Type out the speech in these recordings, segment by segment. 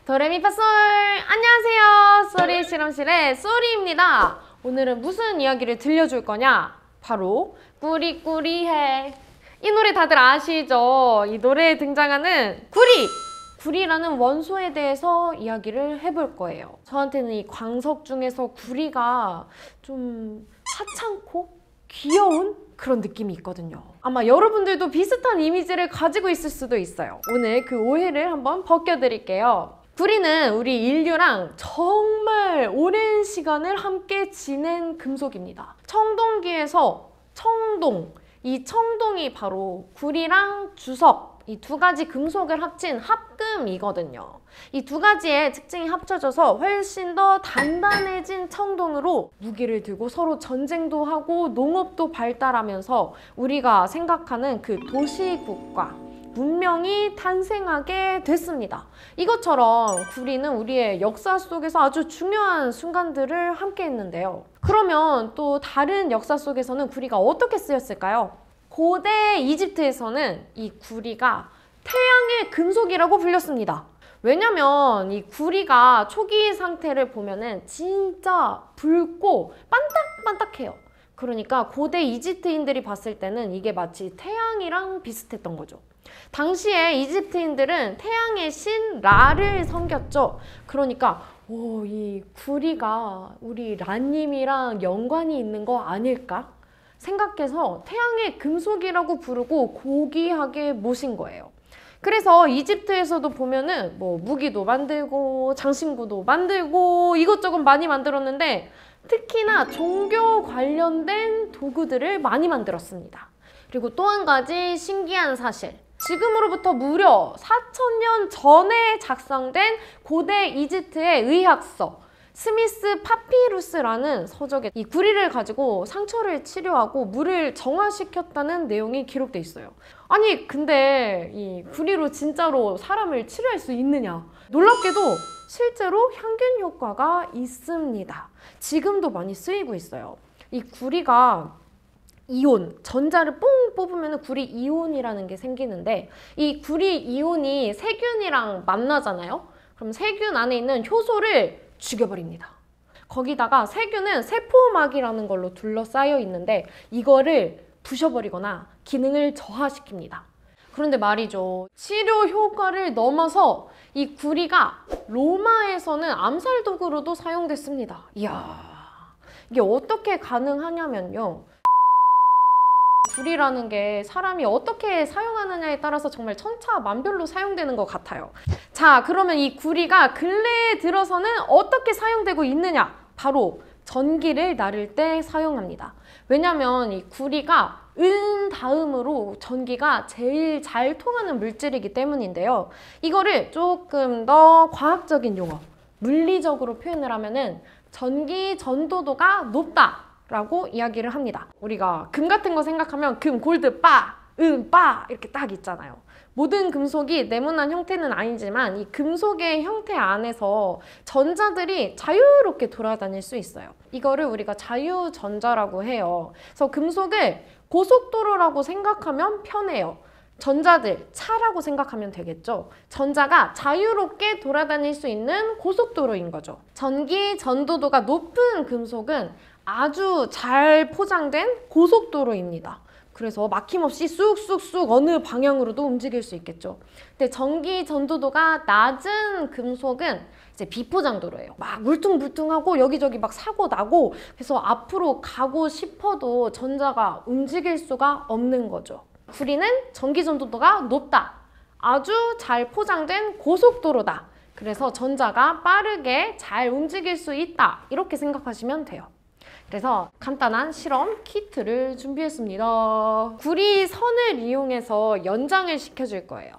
도레미파솔! 안녕하세요. 쏘리 실험실의 쏘리입니다. 오늘은 무슨 이야기를 들려줄 거냐? 바로 꾸리꾸리해. 이 노래 다들 아시죠? 이 노래에 등장하는 구리! 구리라는 원소에 대해서 이야기를 해볼 거예요. 저한테는 이 광석 중에서 구리가 좀 하찮고 귀여운 그런 느낌이 있거든요. 아마 여러분들도 비슷한 이미지를 가지고 있을 수도 있어요. 오늘 그 오해를 한번 벗겨드릴게요. 구리는 우리 인류랑 정말 오랜 시간을 함께 지낸 금속입니다. 청동기에서 청동, 이 청동이 바로 구리랑 주석, 이 두 가지 금속을 합친 합금이거든요. 이 두 가지의 특징이 합쳐져서 훨씬 더 단단해진 청동으로 무기를 들고 서로 전쟁도 하고 농업도 발달하면서 우리가 생각하는 그 도시국가, 문명이 탄생하게 됐습니다. 이것처럼 구리는 우리의 역사 속에서 아주 중요한 순간들을 함께 했는데요. 그러면 또 다른 역사 속에서는 구리가 어떻게 쓰였을까요? 고대 이집트에서는 이 구리가 태양의 금속이라고 불렸습니다. 왜냐면 이 구리가 초기 상태를 보면은 진짜 붉고 반딱반딱해요. 그러니까 고대 이집트인들이 봤을 때는 이게 마치 태양이랑 비슷했던 거죠. 당시에 이집트인들은 태양의 신 라를 섬겼죠. 그러니까 이 구리가 우리 라님이랑 연관이 있는 거 아닐까 생각해서 태양의 금속이라고 부르고 고귀하게 모신 거예요. 그래서 이집트에서도 보면은 뭐 무기도 만들고 장신구도 만들고 이것저것 많이 만들었는데 특히나 종교 관련된 도구들을 많이 만들었습니다. 그리고 또 한 가지 신기한 사실, 지금으로부터 무려 4,000년 전에 작성된 고대 이집트의 의학서 스미스 파피루스라는 서적에 이 구리를 가지고 상처를 치료하고 물을 정화시켰다는 내용이 기록돼 있어요. 아니 근데 이 구리로 진짜로 사람을 치료할 수 있느냐? 놀랍게도 실제로 향균 효과가 있습니다. 지금도 많이 쓰이고 있어요. 이 구리가 이온, 전자를 뽕 뽑으면 구리 이온이라는 게 생기는데 이 구리 이온이 세균이랑 만나잖아요? 그럼 세균 안에 있는 효소를 죽여버립니다. 거기다가 세균은 세포막이라는 걸로 둘러싸여 있는데 이거를 부셔버리거나 기능을 저하시킵니다. 그런데 말이죠. 치료 효과를 넘어서 이 구리가 로마에서는 암살 도구로도 사용됐습니다. 이야, 이게 어떻게 가능하냐면요. 구리라는 게 사람이 어떻게 사용하느냐에 따라서 정말 천차만별로 사용되는 것 같아요. 자, 그러면 이 구리가 근래에 들어서는 어떻게 사용되고 있느냐? 바로 전기를 나를 때 사용합니다. 왜냐면 이 구리가 은 다음으로 전기가 제일 잘 통하는 물질이기 때문인데요. 이거를 조금 더 과학적인 용어, 물리적으로 표현을 하면은 전기 전도도가 높다 라고 이야기를 합니다. 우리가 금 같은 거 생각하면 금, 골드, 빠, 은, 빠 이렇게 딱 있잖아요. 모든 금속이 네모난 형태는 아니지만 이 금속의 형태 안에서 전자들이 자유롭게 돌아다닐 수 있어요. 이거를 우리가 자유전자라고 해요. 그래서 금속을 고속도로라고 생각하면 편해요. 전자들, 차라고 생각하면 되겠죠. 전자가 자유롭게 돌아다닐 수 있는 고속도로인 거죠. 전기 전도도가 높은 금속은 아주 잘 포장된 고속도로입니다. 그래서 막힘없이 쑥쑥쑥 어느 방향으로도 움직일 수 있겠죠. 근데 전기 전도도가 낮은 금속은 이제 비포장도로예요. 막 물뚱물뚱하고 여기저기 막 사고 나고 그래서 앞으로 가고 싶어도 전자가 움직일 수가 없는 거죠. 구리는 전기 전도도가 높다. 아주 잘 포장된 고속도로다. 그래서 전자가 빠르게 잘 움직일 수 있다. 이렇게 생각하시면 돼요. 그래서 간단한 실험 키트를 준비했습니다. 구리 선을 이용해서 연장을 시켜줄 거예요.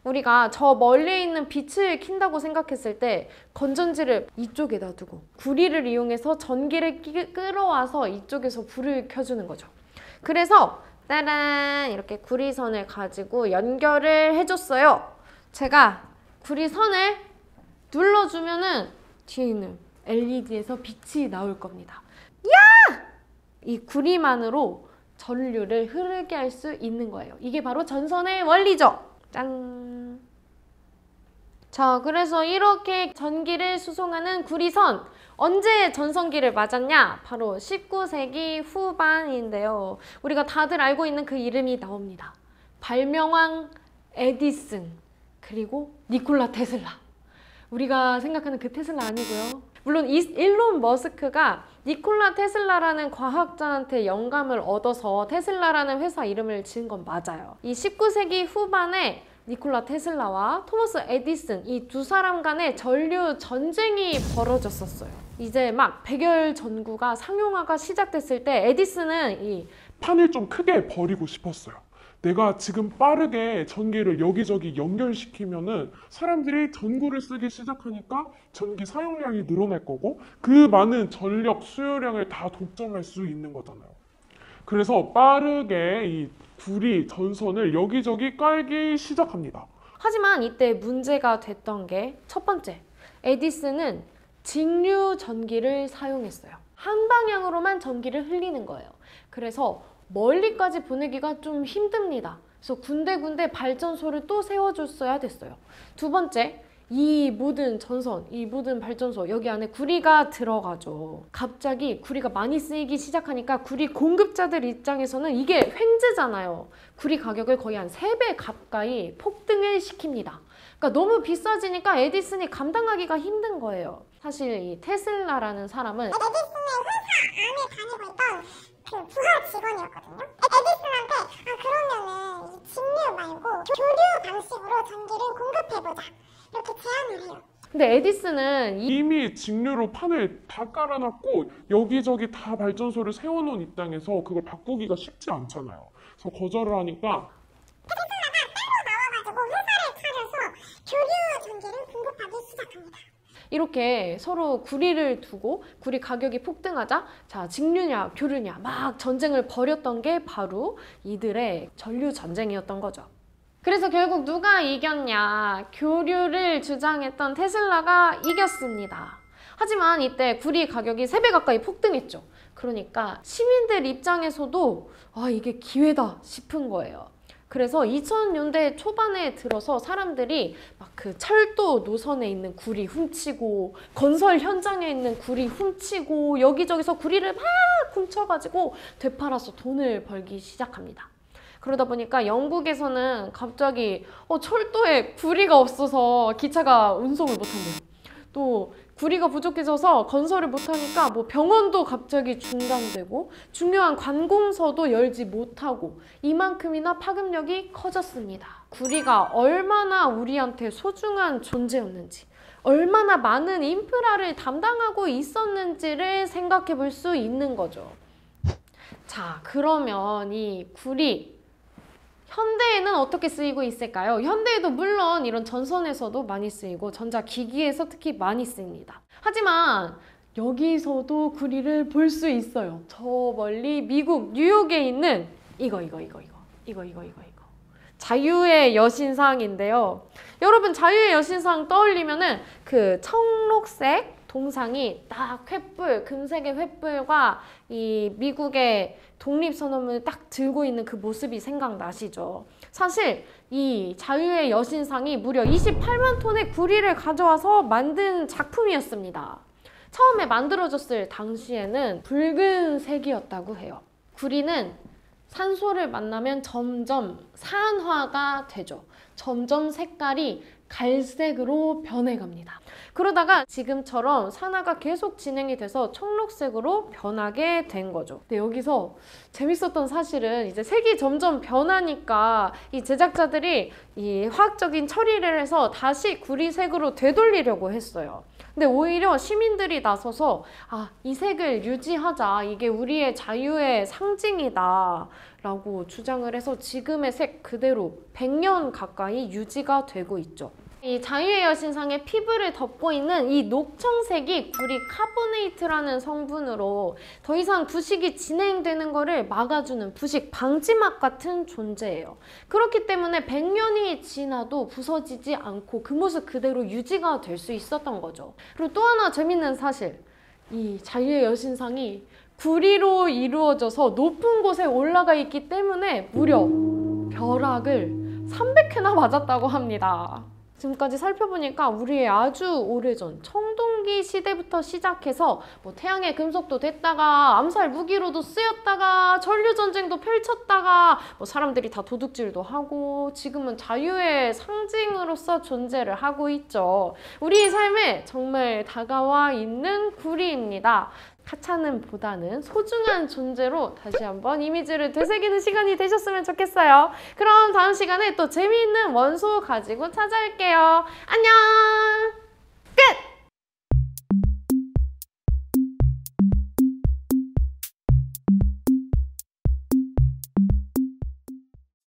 우리가 저 멀리 있는 빛을 킨다고 생각했을 때 건전지를 이쪽에다 두고 구리를 이용해서 전기를 끌어와서 이쪽에서 불을 켜주는 거죠. 그래서 짜란 이렇게 구리선을 가지고 연결을 해줬어요. 제가 구리선을 눌러주면은 뒤에 있는 LED에서 빛이 나올 겁니다. 야! 이 구리만으로 전류를 흐르게 할 수 있는 거예요. 이게 바로 전선의 원리죠. 짠! 자, 그래서 이렇게 전기를 수송하는 구리선, 언제 전성기를 맞았냐? 바로 19세기 후반인데요. 우리가 다들 알고 있는 그 이름이 나옵니다. 발명왕 에디슨, 그리고 니콜라 테슬라. 우리가 생각하는 그 테슬라 아니고요. 물론 일론 머스크가 니콜라 테슬라라는 과학자한테 영감을 얻어서 테슬라라는 회사 이름을 지은 건 맞아요. 이 19세기 후반에 니콜라 테슬라와 토머스 에디슨, 이 두 사람 간의 전류 전쟁이 벌어졌었어요. 이제 막 백열 전구가 상용화가 시작됐을 때 에디슨은 이 판을 좀 크게 버리고 싶었어요. 내가 지금 빠르게 전기를 여기저기 연결시키면은 사람들이 전구를 쓰기 시작하니까 전기 사용량이 늘어날 거고 그 많은 전력 수요량을 다 독점할 수 있는 거잖아요. 그래서 빠르게 이 구리 전선을 여기저기 깔기 시작합니다. 하지만 이때 문제가 됐던 게 첫 번째, 에디슨은 직류 전기를 사용했어요. 한 방향으로만 전기를 흘리는 거예요. 그래서 멀리까지 보내기가 좀 힘듭니다. 그래서 군데군데 발전소를 또 세워줬어야 됐어요. 두 번째, 이 모든 전선, 이 모든 발전소, 여기 안에 구리가 들어가죠. 갑자기 구리가 많이 쓰이기 시작하니까 구리 공급자들 입장에서는 이게 횡재잖아요. 구리 가격을 거의 한 3배 가까이 폭등을 시킵니다. 그러니까 너무 비싸지니까 에디슨이 감당하기가 힘든 거예요. 사실 이 테슬라라는 사람은 에디슨의 회사 안에 다니고 있던 그 부하 직원이었거든요. 에디슨한테 그러면은 이 직류 말고 교류 방식으로 전기를 공급해보자 이렇게 제안을 해요. 근데 에디슨은 이미 직류로 판을 다 깔아놨고 여기저기 다 발전소를 세워놓은 입장에서 그걸 바꾸기가 쉽지 않잖아요. 그래서 거절을 하니까 테슬라가 따로 나와가지고 회사를 차려서 교류 전기를 공급하기 시작합니다. 이렇게 서로 구리를 두고 구리 가격이 폭등하자 자 직류냐 교류냐 막 전쟁을 벌였던 게 바로 이들의 전류 전쟁이었던 거죠. 그래서 결국 누가 이겼냐? 교류를 주장했던 테슬라가 이겼습니다. 하지만 이때 구리 가격이 3배 가까이 폭등했죠. 그러니까 시민들 입장에서도 이게 기회다 싶은 거예요. 그래서 2000년대 초반에 들어서 사람들이 막 그 철도 노선에 있는 구리 훔치고 건설 현장에 있는 구리 훔치고 여기저기서 구리를 막 훔쳐가지고 되팔아서 돈을 벌기 시작합니다. 그러다 보니까 영국에서는 갑자기 철도에 구리가 없어서 기차가 운송을 못한대요. 또 구리가 부족해져서 건설을 못하니까 뭐 병원도 갑자기 중단되고 중요한 관공서도 열지 못하고 이만큼이나 파급력이 커졌습니다. 구리가 얼마나 우리한테 소중한 존재였는지 얼마나 많은 인프라를 담당하고 있었는지를 생각해 볼 수 있는 거죠. 자, 그러면 이 구리 현대에는 어떻게 쓰이고 있을까요? 현대에도 물론 이런 전선에서도 많이 쓰이고 전자기기에서 특히 많이 쓰입니다. 하지만 여기서도 구리를 볼 수 있어요. 저 멀리 미국 뉴욕에 있는 이거 자유의 여신상인데요. 여러분 자유의 여신상 떠올리면은 그 청록색 동상이 딱 횃불, 금색의 횃불과 이 미국의 독립선언을 딱 들고 있는 그 모습이 생각나시죠? 사실 이 자유의 여신상이 무려 28만 톤의 구리를 가져와서 만든 작품이었습니다. 처음에 만들어졌을 당시에는 붉은색이었다고 해요. 구리는 산소를 만나면 점점 산화가 되죠. 점점 색깔이 갈색으로 변해갑니다. 그러다가 지금처럼 산화가 계속 진행이 돼서 청록색으로 변하게 된 거죠. 근데 여기서 재밌었던 사실은 이제 색이 점점 변하니까 이 제작자들이 이 화학적인 처리를 해서 다시 구리색으로 되돌리려고 했어요. 근데 오히려 시민들이 나서서 이 색을 유지하자. 이게 우리의 자유의 상징이다. 라고 주장을 해서 지금의 색 그대로 100년 가까이 유지가 되고 있죠. 이 자유의 여신상의 피부를 덮고 있는 이 녹청색이 구리 카보네이트라는 성분으로 더 이상 부식이 진행되는 거를 막아주는 부식 방지막 같은 존재예요. 그렇기 때문에 100년이 지나도 부서지지 않고 그 모습 그대로 유지가 될 수 있었던 거죠. 그리고 또 하나 재밌는 사실, 이 자유의 여신상이 구리로 이루어져서 높은 곳에 올라가 있기 때문에 무려 벼락을 300회나 맞았다고 합니다. 지금까지 살펴보니까 우리의 아주 오래전 청동기 시대부터 시작해서 뭐 태양의 금속도 됐다가 암살 무기로도 쓰였다가 전류전쟁도 펼쳤다가 뭐 사람들이 다 도둑질도 하고 지금은 자유의 상징으로서 존재를 하고 있죠. 우리의 삶에 정말 다가와 있는 구리입니다. 하찮음보다는 소중한 존재로 다시 한번 이미지를 되새기는 시간이 되셨으면 좋겠어요. 그럼 다음 시간에 또 재미있는 원소 가지고 찾아올게요. 안녕!